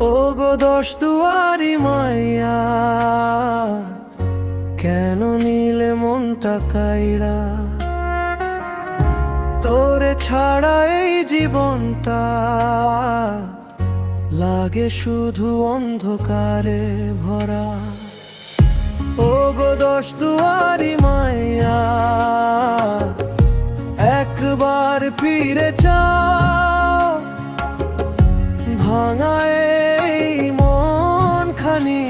ও গো দশ দুয়ারি মাইয়া, কেন নিলে মনটা কাইড়া? তোরে ছাড়া এই জীবনটা লাগে শুধু অন্ধকারে ভরা। ও গো দশ দুয়ারি মাইয়া, একবার ফিরে যাও, ভাঙা এই মন খানি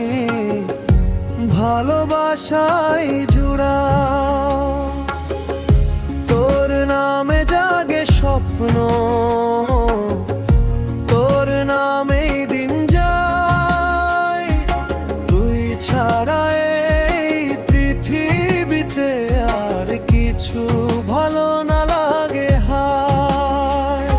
ভালোবাসায় জুড়াও। তোর নামে জাগে স্বপ্ন, তোর নামেই দিন যায়। তুই ছাড়া এই পৃথিবীতে আর কিছু ভালো না লাগে হায়।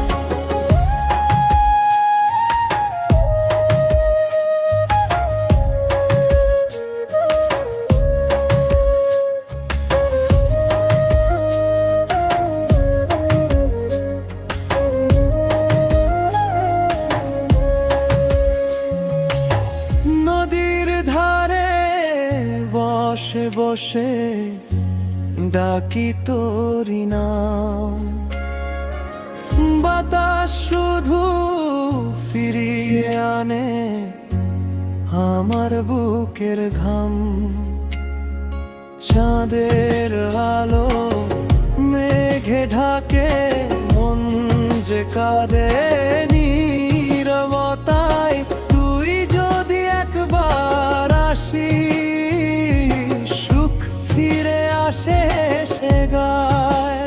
নদীর ধারে বসে বসে ডাকি তোরি নাম, বাতাস শুধু ফিরিয়ে আনে আমার বুকের ঘাম। চাঁদের আলো মেঘে ঢাকে, মন যে কাঁদে নীরবতায়। তুই যদি একবার আসিস, সুখ ফিরে আসে সে গায়।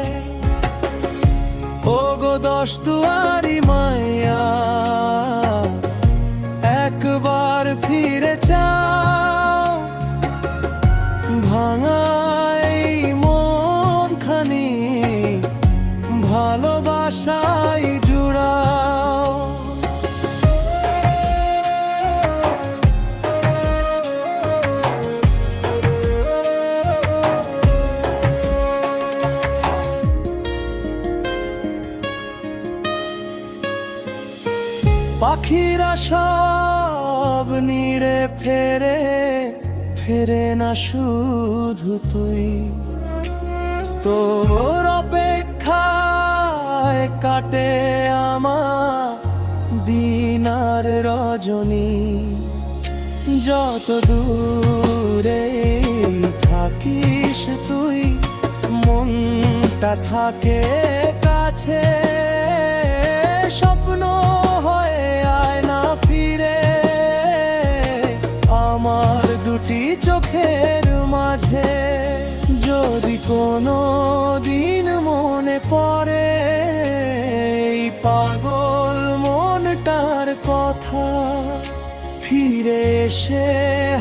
ও গো দশ দুয়ারি মাইয়া, একবার ফিরে যাও, ভাঙাই মন খানি ভালোবাসায় জুড়াও। পাখিরা সব নীড়ে ফেরে, ফেরে না শুধু তুই। তোর অপেক্ষায় কাটে আমার দিন আর রজনী। যত দূরে থাকিস তুই, মনটা থাকে কাছে। স্বপ্ন হয়ে আয় না ফিরে আমার দুটি চোখের মাঝে। যদি কোনো দিন মনে পড়ে এই পাগল মনটার কথা, ফিরে এসে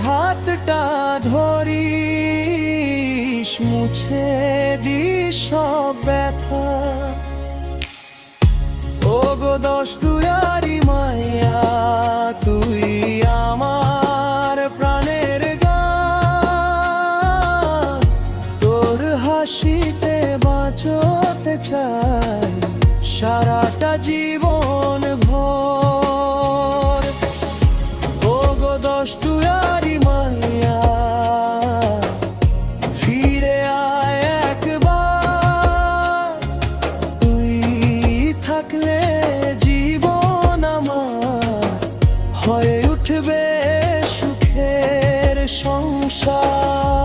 হাতটা ধরিস, মুছে দিস সব ব্যথা। ও গো দশ দুয়ারি মাইয়া, তুই আমার প্রাণের গান। তোর হাসিতে বাঁচতে চাই সারাটা জীবন ভর। ও গো দশ দুয়ারি মাইয়া, ফিরে আয় একবার। তুই থাকলে জীবন আমার হয়ে উঠবে সুখের সংসার।